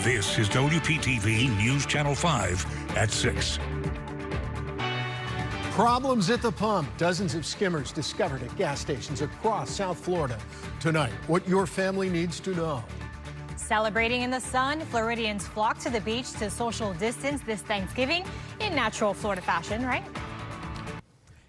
This is WPTV News Channel 5 at 6. Problems at the pump. Dozens of skimmers discovered at gas stations across South Florida tonight. What your family needs to know. Celebrating in the sun, Floridians flock to the beach to social distance this Thanksgiving in natural Florida fashion, right?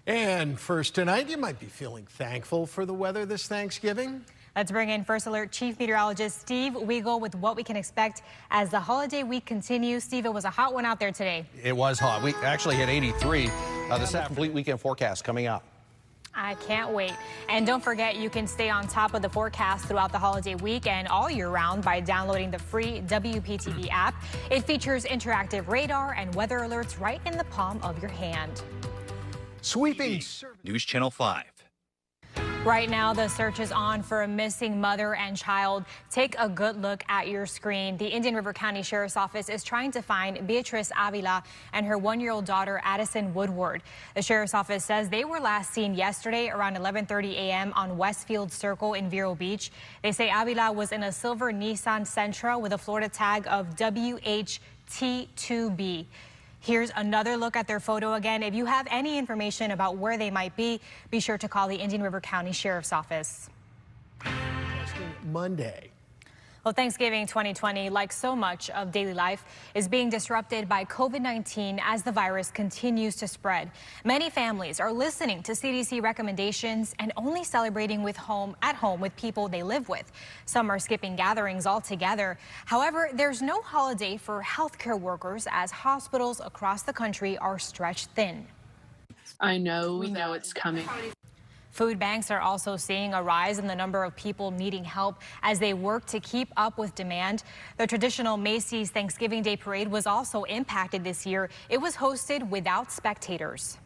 And first tonight, you might be feeling thankful for the weather this Thanksgiving. Let's bring in First Alert Chief Meteorologist Steve Weigel with what we can expect as the holiday week continues. Steve, it was a hot one out there today. It was hot. We actually hit 83. This complete weekend forecast coming up. I can't wait. And don't forget, you can stay on top of the forecast throughout the holiday week and all year round by downloading the free WPTV app. It features interactive radar and weather alerts right in the palm of your hand. Sweeping News Channel 5. Right now, the search is on for a missing mother and child. Take a good look at your screen. The Indian River County Sheriff's Office is trying to find Beatrice Avila and her one-year-old daughter, Addison Woodward. The Sheriff's Office says they were last seen yesterday around 11:30 a.m. on Westfield Circle in Vero Beach. They say Avila was in a silver Nissan Sentra with a Florida tag of WHT2B. Here's another look at their photo again. If you have any information about where they might be sure to call the Indian River County Sheriff's Office. Monday. Well, Thanksgiving 2020, like so much of daily life, is being disrupted by COVID-19 as the virus continues to spread. Many families are listening to CDC recommendations and only celebrating at home with people they live with. Some are skipping gatherings altogether. However, there's no holiday for healthcare workers as hospitals across the country are stretched thin. I know, we know it's coming. Food banks are also seeing a rise in the number of people needing help as they work to keep up with demand. The traditional Macy's Thanksgiving Day Parade was also impacted this year. It was hosted without spectators.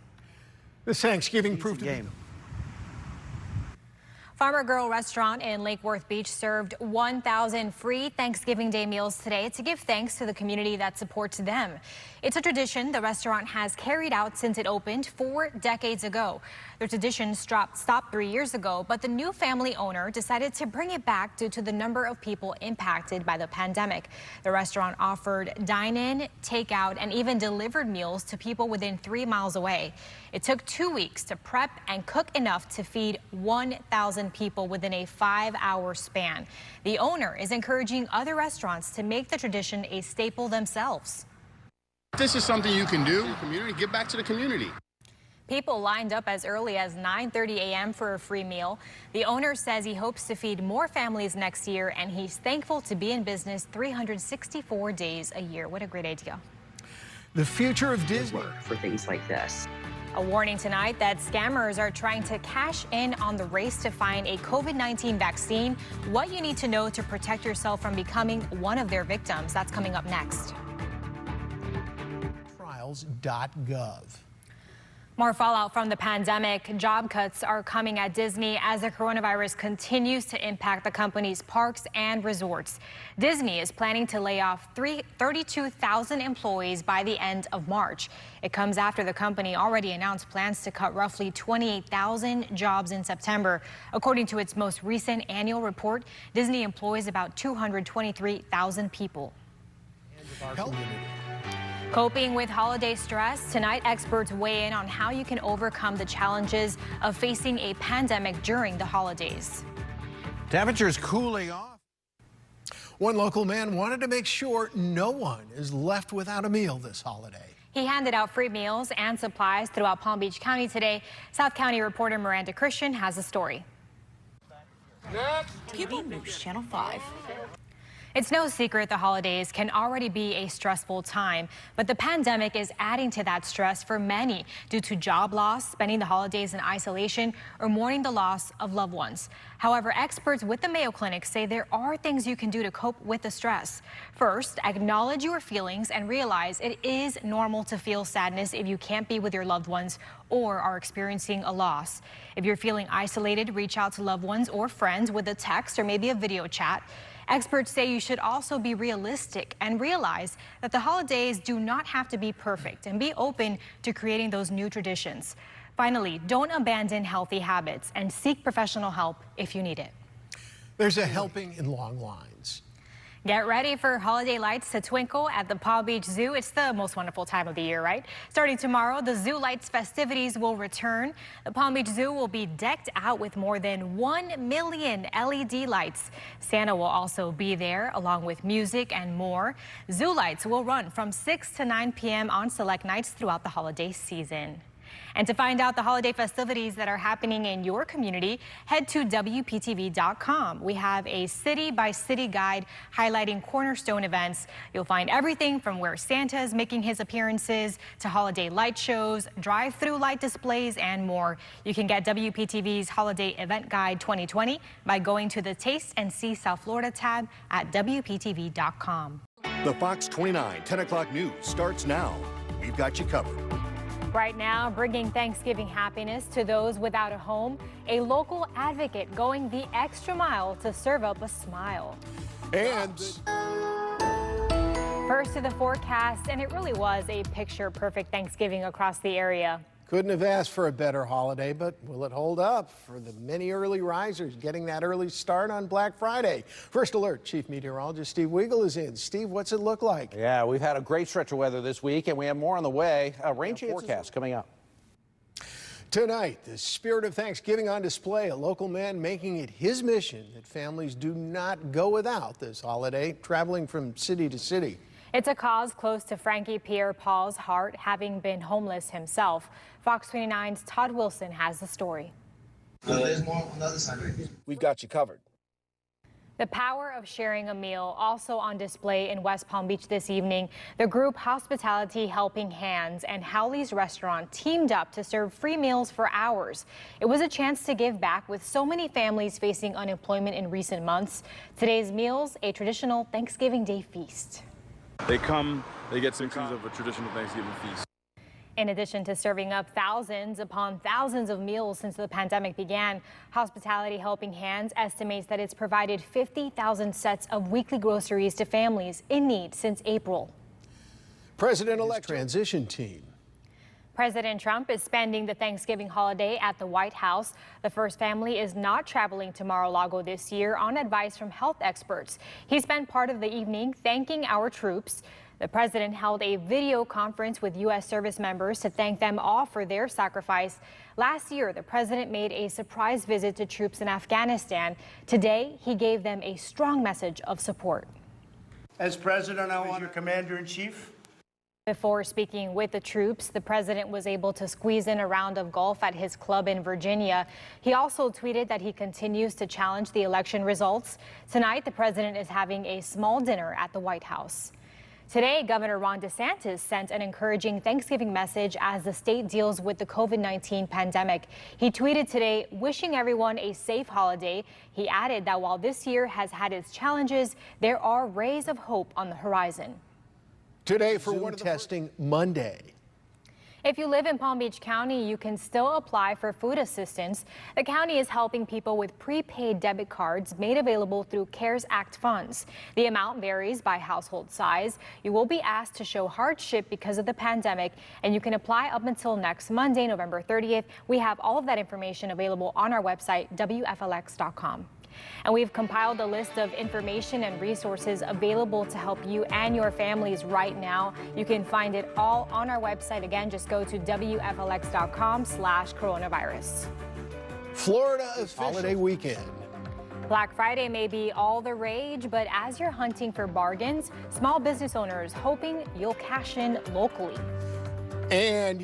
This Thanksgiving proved to be Farmer Girl Restaurant in Lake Worth Beach served 1,000 free Thanksgiving Day meals today to give thanks to the community that supports them. It's a tradition the restaurant has carried out since it opened 4 decades ago. The tradition stopped 3 years ago, but the new family owner decided to bring it back due to the number of people impacted by the pandemic. The restaurant offered dine-in, takeout, and even delivered meals to people within 3 miles away. It took 2 weeks to prep and cook enough to feed 1,000 people within a 5-hour span. The owner is encouraging other restaurants to make the tradition a staple themselves. This is something you can do. Community, give back to the community. People lined up as early as 9:30 a.m. for a free meal. The owner says he hopes to feed more families next year, and he's thankful to be in business 364 days a year. What a great idea. the future of Disney. For things like this. A warning tonight that scammers are trying to cash in on the race to find a COVID-19 vaccine. What you need to know to protect yourself from becoming one of their victims. That's coming up next. Trials.gov. More fallout from the pandemic. Job cuts are coming at Disney as the coronavirus continues to impact the company's parks and resorts. Disney is planning to lay off 32,000 employees by the end of March. It comes after the company already announced plans to cut roughly 28,000 jobs in September. According to its most recent annual report, Disney employs about 223,000 people. Coping with holiday stress. Tonight, experts weigh in on how you can overcome the challenges of facing a pandemic during the holidays. Temperatures cooling off. One local man wanted to make sure no one is left without a meal this holiday. He handed out free meals and supplies throughout Palm Beach County today. South County reporter Miranda Christian has the story. People News Channel 5. It's no secret the holidays can already be a stressful time, but the pandemic is adding to that stress for many due to job loss, spending the holidays in isolation, or mourning the loss of loved ones. However, experts with the Mayo Clinic say there are things you can do to cope with the stress. First, acknowledge your feelings and realize it is normal to feel sadness if you can't be with your loved ones or are experiencing a loss. If you're feeling isolated, reach out to loved ones or friends with a text or maybe a video chat. Experts say you should also be realistic and realize that the holidays do not have to be perfect and be open to creating those new traditions. Finally, don't abandon healthy habits and seek professional help if you need it. There's a helping in long lines. Get ready for holiday lights to twinkle at the Palm Beach Zoo. It's the most wonderful time of the year, right? Starting tomorrow, the Zoo Lights festivities will return. The Palm Beach Zoo will be decked out with more than 1 million LED lights. Santa will also be there, along with music and more. Zoo Lights will run from 6 to 9 p.m. on select nights throughout the holiday season. And to find out the holiday festivities that are happening in your community, head to WPTV.com. We have a city-by-city guide highlighting cornerstone events. You'll find everything from where Santa is making his appearances to holiday light shows, drive-through light displays, and more. You can get WPTV's Holiday Event Guide 2020 by going to the Taste and See South Florida tab at WPTV.com. The Fox 29 10 o'clock news starts now. We've got you covered. Right now, bringing Thanksgiving happiness to those without a home, a local advocate going the extra mile to serve up a smile. And First to the forecast, and it really was a picture-perfect Thanksgiving across the area. couldn't have asked for a better holiday, but will it hold up for the many early risers getting that early start on Black Friday? First Alert Chief Meteorologist Steve Weigel is in. Steve, what's it look like? Yeah, we've had a great stretch of weather this week, and we have more on the way. Rain forecast coming up. Tonight, the spirit of Thanksgiving on display. A local man making it his mission that families do not go without this holiday, traveling from city to city. It's a cause close to Frankie Pierre-Paul's heart, having been homeless himself. Fox 29's Todd Wilson has the story. There's more on the other side. We've got you covered. The power of sharing a meal also on display in West Palm Beach this evening. The group Hospitality Helping Hands and Howley's Restaurant teamed up to serve free meals for hours. It was a chance to give back with so many families facing unemployment in recent months. Today's meals, a traditional Thanksgiving Day feast. They come, they get some pieces of a traditional Thanksgiving feast. In addition to serving up thousands upon thousands of meals since the pandemic began, Hospitality Helping Hands estimates that it's provided 50,000 sets of weekly groceries to families in need since April. President-elect transition team. President Trump is spending the Thanksgiving holiday at the White House. The first family is not traveling to Mar-a-Lago this year on advice from health experts. He spent part of the evening thanking our troops. The president held a video conference with U.S. service members to thank them all for their sacrifice. Last year, the president made a surprise visit to troops in Afghanistan. Today, he gave them a strong message of support. As president, I want your commander-in-chief. Before speaking with the troops, the president was able to squeeze in a round of golf at his club in Virginia. He also tweeted that he continues to challenge the election results. Tonight, the president is having a small dinner at the White House. Today, Governor Ron DeSantis sent an encouraging Thanksgiving message as the state deals with the COVID-19 pandemic. He tweeted today, wishing everyone a safe holiday. He added that while this year has had its challenges, there are rays of hope on the horizon. Today for Zoom testing Monday. If you live in Palm Beach County, you can still apply for food assistance. The county is helping people with prepaid debit cards made available through CARES Act funds. The amount varies by household size. You will be asked to show hardship because of the pandemic, and you can apply up until next Monday, November 30th. We have all of that information available on our website, WFLX.com. And we've compiled a list of information and resources available to help you and your families right now. You can find it all on our website. Again, just go to WFLX.com/coronavirus. Florida official holiday weekend. Black Friday may be all the rage, but as you're hunting for bargains, small business owners hoping you'll cash in locally. And